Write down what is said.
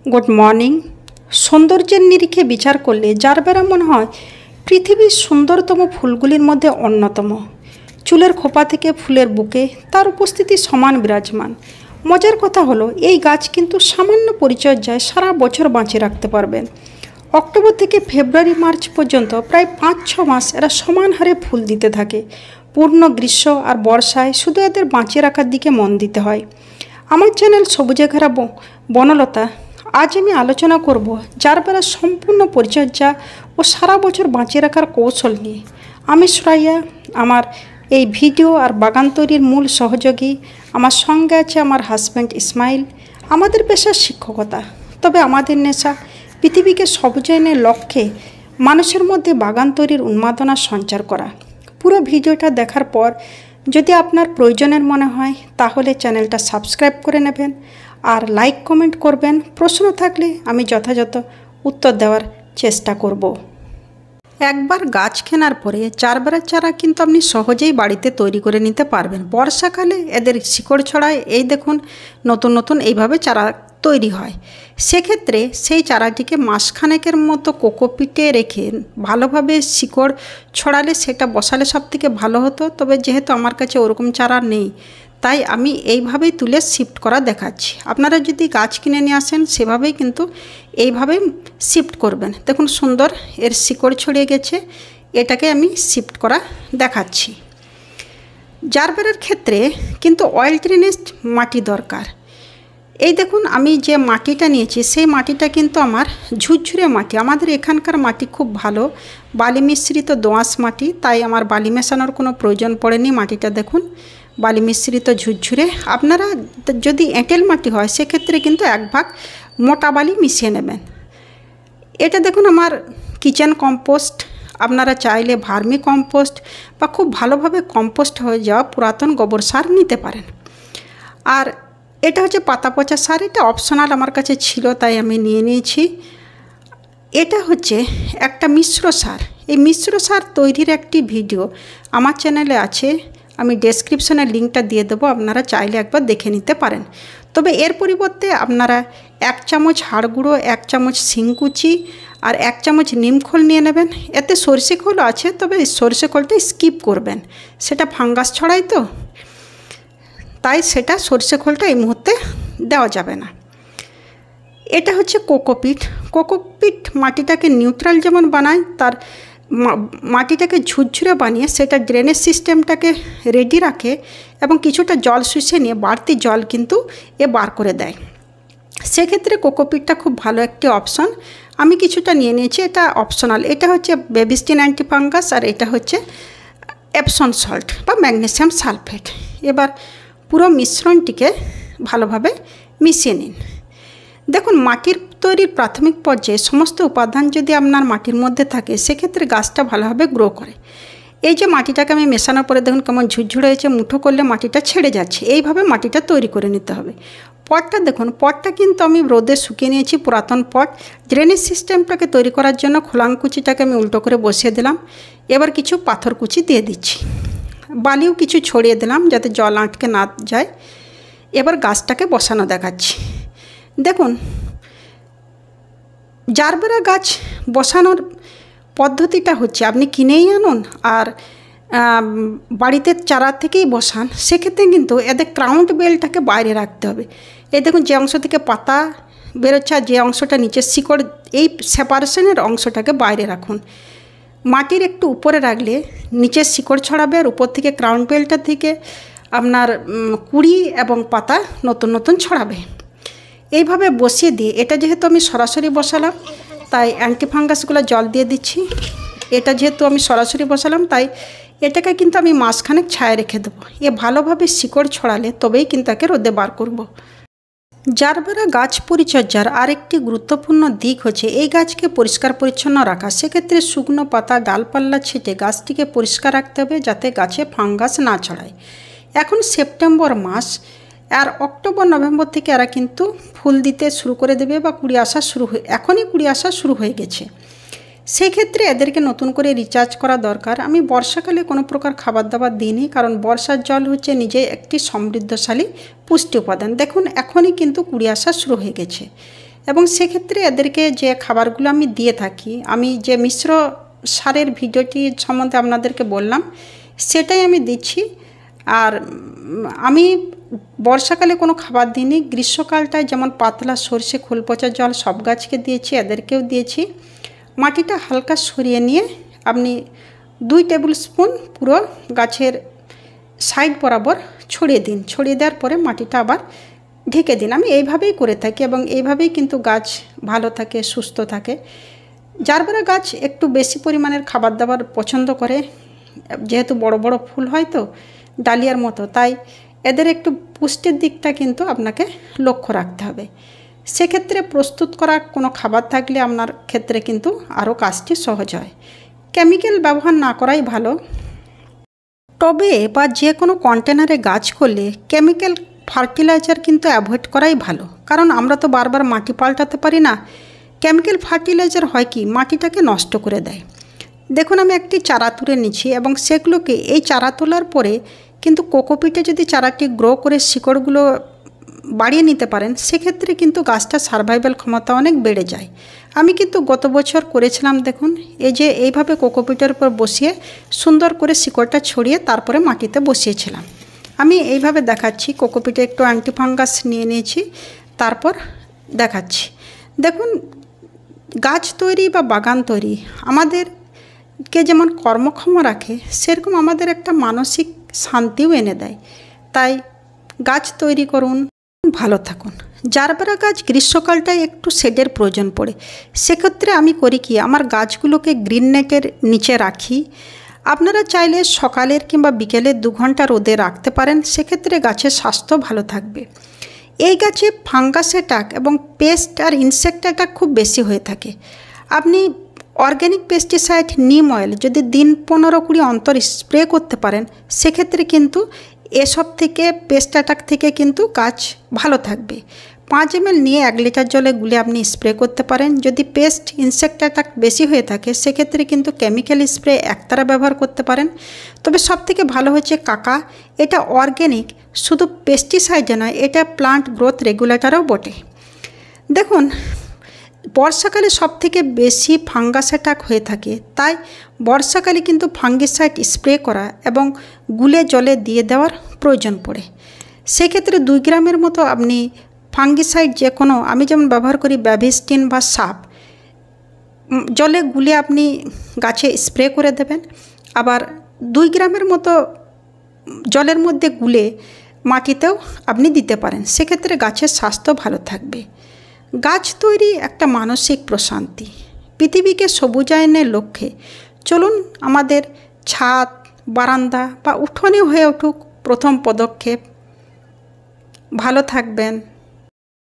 Good morning. সৌন্দর্যের নিরিখে বিচার করলে জারবেরা মনে হয় পৃথিবীর সুন্দরতম ফুলগুলির মধ্যে অন্যতম। চুলের খোপা থেকে ফুলের বুকে তার উপস্থিতি সমান বিরাজমান। মজার কথা হলো এই গাছ কিন্তু সামান্য পরিচর্যায় সারা বছর বাঁচিয়ে রাখতে পারবেন। অক্টোবর থেকে ফেব্রুয়ারি মার্চ পর্যন্ত প্রায় ৫-৬ মাস এরা সমান হারে ফুল দিতে থাকে। পূর্ণ গ্রীষ্ম আর বর্ষায় শুধু এদের বাঁচিয়ে রাখার দিকে মন দিতে হয়। আমার চ্যানেল সবুজে ঘেরা বনলতা। আজ আমি আলোচনা করব জারবেরার সম্পূর্ণ পরিচর্যা ও সারা বছর বাঁচিয়ে রাখার কৌশল নিয়ে। আমি সুরাইয়া, আমার এই ভিডিও আর বাগান তৈরির মূল সহযোগী। আমার সঙ্গে আছে আমার হাজব্যান্ড ইসমাইল। আমাদের পেশা শিক্ষকতা, তবে আমাদের নেশা পৃথিবীকে সবুজায়নের লক্ষ্যে মানুষের মধ্যে বাগান তৈরির উন্মাদনা সঞ্চার করা। পুরো ভিডিওটা দেখার পর যদি আপনার প্রয়োজনের মনে হয় তাহলে চ্যানেলটা সাবস্ক্রাইব করে নেবেন আর লাইক কমেন্ট করবেন। প্রশ্ন থাকলে আমি যথাযথ উত্তর দেওয়ার চেষ্টা করব। একবার গাছ কেনার পরে জারবেরার চারা কিন্তু আপনি সহজেই বাড়িতে তৈরি করে নিতে পারবেন। বর্ষাকালে এদের শিকড় ছড়ায়, এই দেখুন নতুন নতুন এইভাবে চারা তৈরি হয়। সেক্ষেত্রে সেই চারাটিকে মাসখানেকের মতো কোকোপিটে রেখে ভালোভাবে শিকড় ছড়ালে সেটা বসালে সব থেকে ভালো হতো। তবে যেহেতু আমার কাছে ওরকম চারা নেই, তাই আমি এইভাবেই তুলে শিফট করা দেখাচ্ছি। আপনারা যদি গাছ কিনে নিয়ে আসেন সেভাবেই কিন্তু এইভাবে শিফট করবেন। দেখুন সুন্দর এর শিকড় ছড়িয়ে গেছে, এটাকে আমি শিফট করা দেখাচ্ছি। জারবেরার ক্ষেত্রে কিন্তু অয়েল ড্রেনেজ মাটি দরকার। এই দেখুন আমি যে মাটিটা নিয়েছি সেই মাটিটা কিন্তু আমার ঝুরঝুরে মাটি। আমাদের এখানকার মাটি খুব ভালো, বালি মিশ্রিত দোআঁশ মাটি, তাই আমার বালি মেশানোর কোনো প্রয়োজন পড়েনি। মাটিটা দেখুন বালি মিশ্রিত ঝুরঝুরে। আপনারা যদি এঁটেল মাটি হয় সেক্ষেত্রে কিন্তু 1 ভাগ মোটা বালি মিশিয়ে নেবেন। এটা দেখুন আমার কিচেন কম্পোস্ট। আপনারা চাইলে ভার্মি কম্পোস্ট বা খুব ভালোভাবে কম্পোস্ট হয়ে যাওয়া পুরাতন গোবর সার নিতে পারেন। আর এটা হচ্ছে পাতা পচা সার, এটা অপশনাল আমার কাছে ছিল তাই আমি নিয়ে নিয়েছি। এটা হচ্ছে একটা মিশ্র সার। এই মিশ্র সার তৈরির একটি ভিডিও আমার চ্যানেলে আছে, আমি ডেসক্রিপশনে লিঙ্কটা দিয়ে দেবো, আপনারা চাইলে একবার দেখে নিতে পারেন। তবে এর পরিবর্তে আপনারা 1 চামচ হাড় গুঁড়ো, 1 চামচ শিংকুচি আর 1 চামচ নিমখোল নিয়ে নেবেন। এতে সরষে খোলও আছে, তবে সরষে খোলটা স্কিপ করবেন, সেটা ফাঙ্গাস ছড়ায় তো, তাই সেটা সরষে খোলটা এই মুহূর্তে দেওয়া যাবে না। এটা হচ্ছে কোকোপিট। কোকোপিট মাটিটাকে নিউট্রাল যেমন বানায়, তার মাটিটাকে ঝুরঝুরে বানিয়ে সেটা ড্রেনেজ সিস্টেমটাকে রেডি রাখে এবং কিছুটা জল শুষে নিয়ে বাড়তি জল কিন্তু এ বার করে দেয়। সেক্ষেত্রে কোকোপিটটা খুব ভালো একটি অপশন। আমি কিছুটা নিয়ে নিয়েছি, এটা অপশনাল। এটা হচ্ছে বেবিস্টিন অ্যান্টিফাঙ্গাস আর এটা হচ্ছে এপসন সল্ট বা ম্যাগনেসিয়াম সালফেট। এবার পুরো মিশ্রণটিকে ভালোভাবে মিশিয়ে নিন। দেখুন মাটির তৈরির প্রাথমিক পর্যায়ে সমস্ত উপাদান যদি আপনার মাটির মধ্যে থাকে সেক্ষেত্রে গাছটা ভালোভাবে গ্রো করে। এই যে মাটিটাকে আমি মেশানোর পরে দেখুন কেমন ঝুরঝুরে হয়েছে, মুঠো করলে মাটিটা ছেড়ে যাচ্ছে। এইভাবে মাটিটা তৈরি করে নিতে হবে। পটটা দেখুন, পটটা কিন্তু আমি রোদে শুকিয়ে নিয়েছি, পুরাতন পট। ড্রেনেজ সিস্টেমটাকে তৈরি করার জন্য খোলাংকুচিটাকে আমি উল্টো করে বসিয়ে দিলাম। এবার কিছু পাথর কুচি দিয়ে দিচ্ছি, বালিও কিছু ছড়িয়ে দিলাম যাতে জল আটকে না যায়। এবার গাছটাকে বসানো দেখাচ্ছি। দেখুন জারবেরা গাছ বসানোর পদ্ধতিটা হচ্ছে আপনি কিনেই আনুন আর বাড়িতে চারা থেকেই বসান, সেক্ষেত্রে কিন্তু এদের ক্রাউন বেলটাকে বাইরে রাখতে হবে। এই দেখুন যে অংশ থেকে পাতা বেরোচ্ছে আর যে অংশটা নিচে শিকড়, এই সেপারেশনের অংশটাকে বাইরে রাখুন। মাটির একটু উপরে রাখলে নিচের শিকড় ছড়াবে আর উপর থেকে ক্রাউন বেলটা থেকে আপনার কুড়ি এবং পাতা নতুন নতুন ছড়াবে। এইভাবে বসিয়ে দিয়ে, এটা যেহেতু আমি সরাসরি বসালাম তাই অ্যান্টিফাঙ্গাসগুলো জল দিয়ে দিচ্ছি। এটা যেহেতু আমি সরাসরি বসালাম তাই এটাকে কিন্তু আমি মাসখানেক ছায়া রেখে দেবো। এ ভালোভাবে শিকড় ছড়ালে তবেই কিন্তু একে রোদে বার করব। জারবেরা গাছ পরিচর্যার আরেকটি গুরুত্বপূর্ণ দিক হচ্ছে এই গাছকে পরিষ্কার পরিচ্ছন্ন রাখা। সেক্ষেত্রে শুকনো পাতা ডালপাল্লা ছেটে গাছটিকে পরিষ্কার রাখতে হবে যাতে গাছে ফাঙ্গাস না ছড়ায়। এখন সেপ্টেম্বর মাস আর অক্টোবর নভেম্বর থেকে এরা কিন্তু ফুল দিতে শুরু করে দেবে বা কুড়ি আসা এখনই কুড়ি আসা শুরু হয়ে গেছে। সেই ক্ষেত্রে এদেরকে নতুন করে রিচার্জ করা দরকার। আমি বর্ষাকালে কোনো প্রকার খাবার দাবার দিইনি, কারণ বর্ষার জল হচ্ছে নিজে একটি সমৃদ্ধশালী পুষ্টি উপাদান। দেখুন এখনই কিন্তু কুড়ি আসা শুরু হয়ে গেছে। এবং সেক্ষেত্রে এদেরকে যে খাবারগুলো আমি দিয়ে থাকি, আমি যে মিশ্র সারের ভিডিওটি সম্বন্ধে আপনাদেরকে বললাম সেটাই আমি দিচ্ছি। আর আমি বর্ষাকালে কোনো খাবার দিইনি, গ্রীষ্মকালটায় যেমন পাতলা সর্ষে খোল পচা জল সব গাছকে দিয়েছি, এদেরকেও দিয়েছি। মাটিটা হালকা সরিয়ে নিয়ে আপনি 2 টেবিল স্পুন পুরো গাছের সাইড বরাবর ছড়িয়ে দিন। ছড়িয়ে দেওয়ার পরে মাটিটা আবার ঢেকে দিন। আমি এইভাবেই করে থাকি এবং এইভাবেই কিন্তু গাছ ভালো থাকে, সুস্থ থাকে। জারবেরা গাছ একটু বেশি পরিমাণের খাবার দাবার পছন্দ করে, যেহেতু বড় বড় ফুল হয় তো ডালিয়ার মতো, তাই এদের একটু পুষ্টির দিকটা কিন্তু আপনাকে লক্ষ্য রাখতে হবে। সেক্ষেত্রে প্রস্তুত করা কোনো খাবার থাকলে আপনার ক্ষেত্রে কিন্তু আরও কাজটি সহজ হয়। কেমিক্যাল ব্যবহার না করাই ভালো। টবে বা যে কোনো কন্টেনারে গাছ করলে কেমিক্যাল ফার্টিলাইজার কিন্তু অ্যাভয়েড করাই ভালো, কারণ আমরা তো বারবার মাটি পাল্টাতে পারি না। কেমিক্যাল ফার্টিলাইজার হয় কি, মাটিটাকে নষ্ট করে দেয়। দেখুন আমি একটি চারা তুলে নিচ্ছি এবং সেগুলোকে এই চারা তোলার পরে কিন্তু কোকোপিটে যদি চারাটি গ্রো করে শিকড়গুলো বাড়িয়ে নিতে পারেন, সেক্ষেত্রে কিন্তু গাছটার সার্ভাইভাল ক্ষমতা অনেক বেড়ে যায়। আমি কিন্তু গত বছর করেছিলাম। দেখুন এই যে এইভাবে কোকোপিটের উপর বসিয়ে সুন্দর করে শিকড়টা ছড়িয়ে তারপরে মাটিতে বসিয়েছিলাম। আমি এইভাবে দেখাচ্ছি, কোকোপিটে একটু অ্যান্টিফাঙ্গাস নিয়ে নিয়েছি, তারপর দেখাচ্ছি। দেখুন গাছ তৈরি বা বাগান তৈরি আমাদেরকে যেমন কর্মক্ষম রাখে, সেরকম আমাদের একটা মানসিক শান্তিও এনে দেয়। তাই গাছ তৈরি করুন, ভালো থাকুন। জারবেরা গাছ গ্রীষ্মকালটায় একটু শেডের প্রয়োজন পড়ে, সেক্ষেত্রে আমি করি কি, আমার গাছগুলোকে গ্রিন নেটের নিচে রাখি। আপনারা চাইলে সকালের কিংবা বিকেলের 2 ঘন্টা রোদে রাখতে পারেন, সেক্ষেত্রে গাছের স্বাস্থ্য ভালো থাকবে। এই গাছে ফাঙ্গাস অ্যাটাক এবং পেস্ট আর ইনসেক্ট অ্যাটাক খুব বেশি হয়ে থাকে। আপনি অর্গ্যানিক পেস্টিসাইড নিম অয়েল যদি দিন 15-20 অন্তর স্প্রে করতে পারেন, সেক্ষেত্রে কিন্তু এসব থেকে পেস্ট অ্যাটাক থেকে কিন্তু গাছ ভালো থাকবে। 5 ml নিয়ে 1 লিটার জলে গুলে আপনি স্প্রে করতে পারেন। যদি পেস্ট ইনসেক্ট অ্যাটাক বেশি হয়ে থাকে, সেক্ষেত্রে কিন্তু কেমিক্যাল স্প্রে একতারা ব্যবহার করতে পারেন। তবে সবথেকে ভালো হচ্ছে কাকা, এটা অর্গ্যানিক, শুধু পেস্টিসাইডে নয়, এটা প্লান্ট গ্রোথ রেগুলেটরও বটে। দেখুন বর্ষাকালে সবথেকে বেশি ফাঙ্গাস অ্যাটাক হয়ে থাকে, তাই বর্ষাকালে কিন্তু ফাঙ্গিসাইড স্প্রে করা এবং গুলে জলে দিয়ে দেওয়ার প্রয়োজন পড়ে। সেক্ষেত্রে 2 গ্রামের মতো আপনি ফাঙ্গিসাইড যে কোনো, আমি যেমন ব্যবহার করি ব্যাভিস্টিন বা সাপ, জলে গুলে আপনি গাছে স্প্রে করে দেবেন। আবার 2 গ্রামের মতো জলের মধ্যে গুলে মাটিতেও আপনি দিতে পারেন, সেক্ষেত্রে গাছের স্বাস্থ্য ভালো থাকবে। গাছ তৈরি একটা মানসিক প্রশান্তি। পৃথিবীকে সবুজায়নের লক্ষ্যে চলুন আমাদের ছাদ, বারান্দা বা উঠোনে হয়ে উঠুক প্রথম পদক্ষেপ। ভালো থাকবেন।